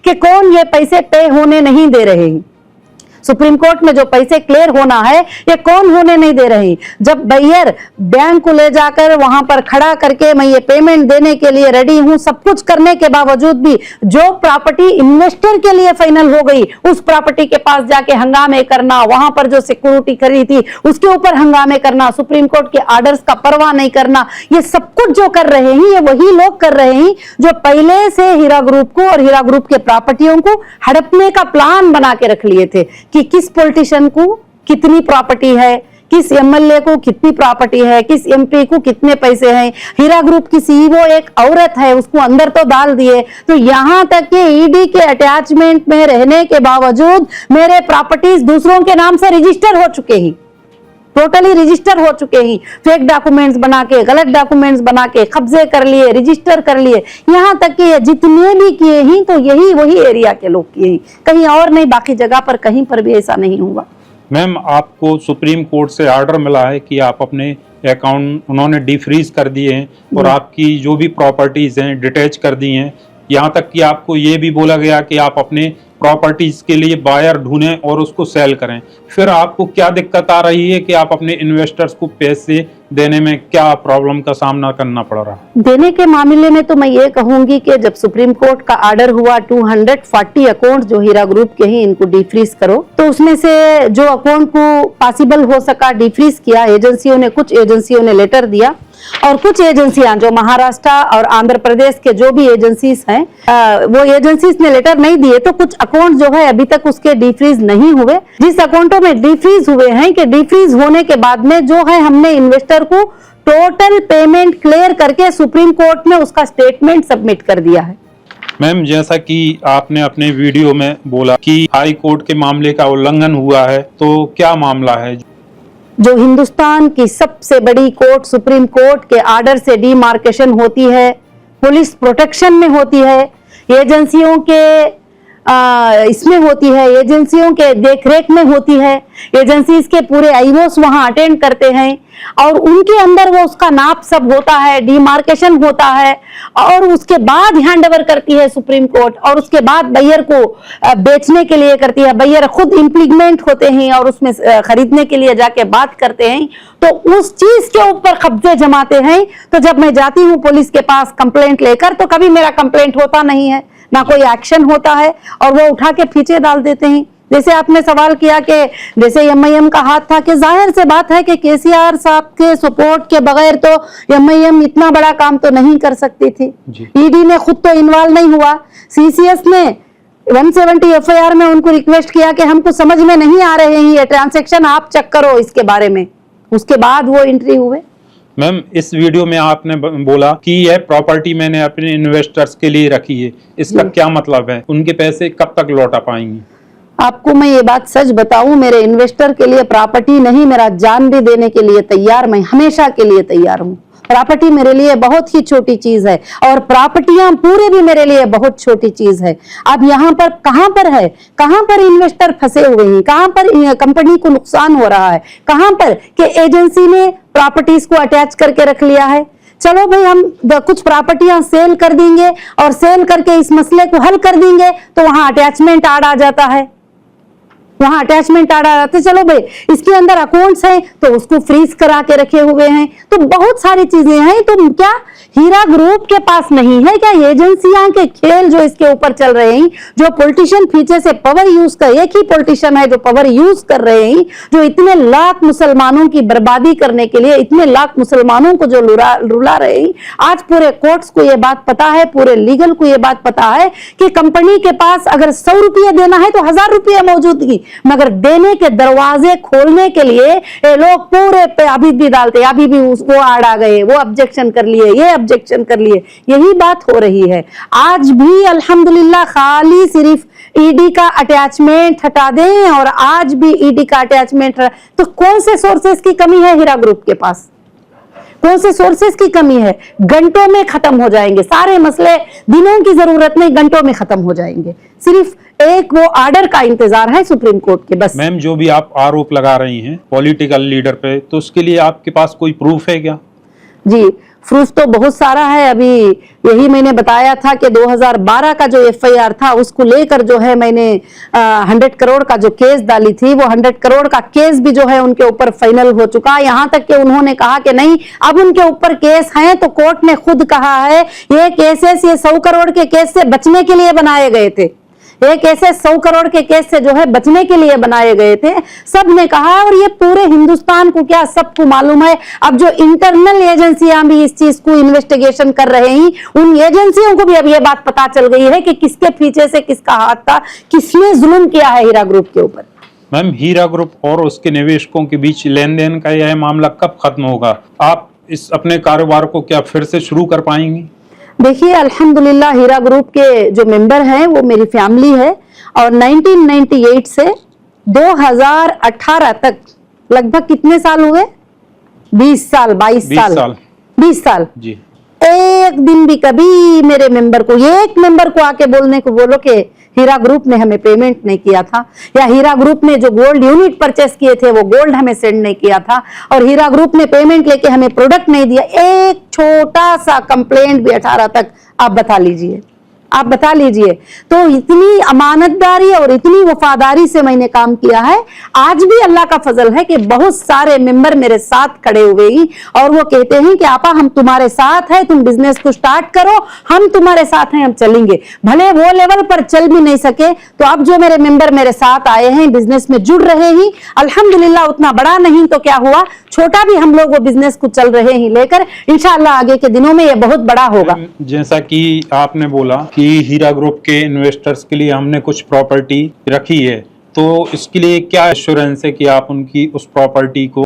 कि कौन ये पैसे पे होने नहीं दे रहे हैं। सुप्रीम कोर्ट में जो पैसे क्लियर होना है ये कौन होने नहीं दे रही। जब बायर बैंक को ले जाकर वहां पर खड़ा करके मैं ये पेमेंट देने के लिए रेडी हूं, सब कुछ करने के बावजूद भी जो प्रॉपर्टी इन्वेस्टर के लिए फाइनल हो गई उस प्रॉपर्टी के पास जाके हंगामे करना, वहां पर जो सिक्योरिटी करी थी उसके ऊपर हंगामे करना, सुप्रीम कोर्ट के ऑर्डर्स का परवाह नहीं करना, ये सब कुछ जो कर रहे हैं ये वही लोग कर रहे हैं जो पहले से हीरा ग्रुप को और हीरा ग्रुप के प्रॉपर्टियों को हड़पने का प्लान बना के रख लिए थे कि किस पॉलिटिशियन को कितनी प्रॉपर्टी है, किस एमएलए को कितनी प्रॉपर्टी है, किस एमपी को कितने पैसे हैं। हीरा ग्रुप की सीईओ एक औरत है, उसको अंदर तो डाल दिए। तो यहां तक कि ईडी के अटैचमेंट में रहने के बावजूद मेरे प्रॉपर्टीज दूसरों के नाम से रजिस्टर हो चुके हैं, टोटली रजिस्टर हो चुके हैं। फेक डॉक्यूमेंट्स बना के, गलत डॉक्यूमेंट्स बना के कब्जे कर लिए, रजिस्टर कर लिए। यहां तक कि ये जितने भी किए हैं तो यही वही एरिया के लोग किए हैं, कहीं और नहीं, बाकी जगह पर कहीं पर भी ऐसा नहीं हुआ। मैम, आपको सुप्रीम कोर्ट से ऑर्डर मिला है कि आप अपने अकाउंट उन्होंने डिफ्रीज कर दिए हैं और आपकी जो भी प्रॉपर्टीज हैं डिटैच कर दी हैं। यहाँ तक कि आपको ये भी बोला गया कि आप अपने प्रॉपर्टीज के लिए बायर ढूंढें और उसको सेल करें। फिर आपको क्या दिक्कत आ रही है कि आप अपने इन्वेस्टर्स को पैसे देने में क्या प्रॉब्लम का सामना करना पड़ रहा है? देने के मामले में तो मैं ये कहूंगी कि जब सुप्रीम कोर्ट का ऑर्डर हुआ 240 अकाउंट जो हीरा ग्रुप के ही इनको डिफ्रीज करो, तो उसमें से जो अकाउंट को पॉसिबल हो सका डिफ्रीज किया एजेंसियों ने। कुछ एजेंसियों ने लेटर दिया और कुछ एजेंसियां जो महाराष्ट्र और आंध्र प्रदेश के जो भी एजेंसीज हैं वो एजेंसीज ने लेटर नहीं दिए। तो कुछ अकाउंट जो है अभी तक उसके डिफ्रीज नहीं हुए। जिस अकाउंटों में डिफ्रीज हुए हैं कि डिफ्रीज होने के बाद में जो है हमने इन्वेस्टर को टोटल पेमेंट क्लियर करके सुप्रीम कोर्ट में उसका स्टेटमेंट सबमिट कर दिया है। मैम, जैसा कि आपने अपने वीडियो में बोला कि हाई कोर्ट के मामले का उल्लंघन हुआ है, तो क्या मामला है? जो हिंदुस्तान की सबसे बड़ी कोर्ट सुप्रीम कोर्ट के ऑर्डर से डिमार्केशन होती है, पुलिस प्रोटेक्शन में होती है, एजेंसियों के इसमें होती है, एजेंसियों के देखरेख में होती है, एजेंसीज के पूरे आईओस वहां अटेंड करते हैं और उनके अंदर वो उसका नाप सब होता है, डिमार्केशन होता है और उसके बाद हैंडओवर करती है सुप्रीम कोर्ट और उसके बाद बायर को बेचने के लिए करती है। बायर खुद इम्प्लीमेंट होते हैं और उसमें खरीदने के लिए जाके बात करते हैं, तो उस चीज के ऊपर कब्जे जमाते हैं। तो जब मैं जाती हूँ पुलिस के पास कंप्लेंट लेकर तो कभी मेरा कंप्लेंट होता नहीं है, ना कोई एक्शन होता है और वो उठा के पीछे डाल देते हैं। जैसे आपने सवाल किया कि जैसे एमआईएम का हाथ था, कि जाहिर से बात है कि केसीआर साहब के सपोर्ट के बगैर तो एमआईएम इतना बड़ा काम तो नहीं कर सकती थी। ईडी ने खुद तो इन्वॉल्व नहीं हुआ। सीसीएस ने 170 एफआईआर में उनको रिक्वेस्ट किया कि हमको समझ में नहीं आ रहे हैं ये ट्रांजैक्शन, आप चेक करो इसके बारे में, उसके बाद वो एंट्री हुए। मैम, इस वीडियो में आपने बोला कि यह प्रॉपर्टी मैंने अपने इन्वेस्टर्स के लिए रखी है, इसका क्या मतलब है? उनके पैसे कब तक लौटा पाएंगी? आपको मैं ये बात सच बताऊं, मेरे इन्वेस्टर के लिए प्रॉपर्टी नहीं, मेरा जान भी देने के लिए तैयार, मैं हमेशा के लिए तैयार हूं। प्रॉपर्टी मेरे लिए बहुत ही छोटी चीज है और प्रॉपर्टियां पूरे भी मेरे लिए बहुत छोटी चीज है। अब यहाँ पर कहां पर है, कहां पर इन्वेस्टर फंसे हुए हैं, कहां पर कंपनी को नुकसान हो रहा है, कहां पर कि एजेंसी ने प्रॉपर्टीज को अटैच करके रख लिया है। चलो भाई, हम कुछ प्रॉपर्टियां सेल कर देंगे और सेल करके इस मसले को हल कर देंगे तो वहां अटैचमेंट आर्ड आ जाता है, वहां अटैचमेंट आ रहा है। चलो भाई, इसके अंदर अकाउंट्स हैं तो उसको फ्रीज करा के रखे हुए हैं। तो बहुत सारी चीजें हैं। तो क्या हीरा ग्रुप के पास नहीं है क्या एजेंसियां के खेल जो इसके ऊपर चल रहे हैं? जो पॉलिटिशियन पीछे से पावर यूज कर, एक ही पॉलिटिशियन है जो पावर यूज कर रहे हैं, जो इतने लाख मुसलमानों की बर्बादी करने के लिए इतने लाख मुसलमानों को जो रुला रहे हैं। आज पूरे कोर्ट्स को यह बात पता है, पूरे लीगल को यह बात पता है कि कंपनी के पास अगर 100 रुपये देना है तो 1000 रुपये मौजूदगी, मगर देने के दरवाजे खोलने के लिए ये लोग पूरे पे अभी भी डालते, अभी भी वो आड़ आ गए, वो ऑब्जेक्शन कर लिए, ये ऑब्जेक्शन कर लिए, यही बात हो रही है। आज भी अल्हम्दुलिल्लाह खाली सिर्फ ईडी का अटैचमेंट हटा दें और आज भी ईडी का अटैचमेंट, तो कौन से सोर्सेस की कमी है हीरा ग्रुप के पास? कौन से सोर्सेस की कमी है? घंटों में खत्म हो जाएंगे सारे मसले, दिनों की जरूरत नहीं, घंटों में खत्म हो जाएंगे। सिर्फ एक वो ऑर्डर का इंतजार है सुप्रीम कोर्ट के, बस। मैम, जो भी आप आरोप लगा रही हैं पॉलिटिकल लीडर पे, तो उसके लिए आपके पास कोई प्रूफ है क्या? जी, प्रूफ तो बहुत सारा है। अभी यही मैंने बताया था कि 2012 का जो एफआईआर था उसको लेकर जो है मैंने 100 करोड़ का जो केस डाली थी, वो 100 करोड़ का केस भी जो है उनके ऊपर फाइनल हो चुका। यहाँ तक कि उन्होंने कहा कि नहीं, अब उनके ऊपर केस हैं, तो कोर्ट ने खुद कहा है ये केसेस ये 100 करोड़ के केस से बचने के लिए बनाए गए थे। ये केसेस 100 करोड़ के केस से जो है बचने के लिए बनाए गए थे, सब ने कहा। और ये पूरे हिंदुस्तान को क्या सबको मालूम है। अब जो इंटरनल एजेंसियां भी इस चीज को इन्वेस्टिगेशन कर रहे हैं, उन एजेंसियों को भी अब ये बात पता चल गई है कि किसके पीछे से किसका हाथ था, किसने जुल्म किया है हीरा ग्रुप के ऊपर। मैम, हीरा ग्रुप और उसके निवेशकों के बीच लेन देन का यह मामला कब खत्म होगा? आप इस अपने कारोबार को क्या फिर से शुरू कर पाएंगी? देखिए, अल्हम्दुलिल्लाह हीरा ग्रुप के जो मेंबर हैं वो मेरी फैमिली है, और 1998 से 2018 तक लगभग कितने साल हुए? 20 साल, 22 साल, 20 साल जी। एक दिन भी कभी मेरे मेंबर को, एक मेंबर को आके बोलने को बोलो कि हीरा ग्रुप ने हमें पेमेंट नहीं किया था, या हीरा ग्रुप ने जो गोल्ड यूनिट परचेस किए थे वो गोल्ड हमें सेंड नहीं किया था, और हीरा ग्रुप ने पेमेंट लेके हमें प्रोडक्ट नहीं दिया, एक छोटा सा कंप्लेंट भी 18 तक आप बता लीजिए, आप बता लीजिए। तो इतनी अमानतदारी और इतनी वफादारी से मैंने काम किया है। आज भी अल्लाह का फजल है कि बहुत सारे मेंबर मेरे साथ खड़े हुए ही, और वो कहते हैं कि आपा हम तुम्हारे साथ हैं, तुम बिजनेस को स्टार्ट करो, हम तुम्हारे साथ हैं, हम चलेंगे। भले वो लेवल पर चल भी नहीं सके, तो अब जो मेरे मेंबर मेरे साथ आए हैं, बिजनेस में जुड़ रहे ही, अल्हम्दुलिल्लाह उतना बड़ा नहीं तो क्या हुआ, छोटा भी हम लोग वो बिजनेस को चल रहे ही लेकर, इंशाअल्लाह आगे के दिनों में ये बहुत बड़ा होगा। जैसा कि आपने बोला कि हीरा ग्रुप के इन्वेस्टर्स के लिए हमने कुछ प्रॉपर्टी रखी है, तो इसके लिए क्या एश्योरेंस है कि आप उनकी उस प्रॉपर्टी को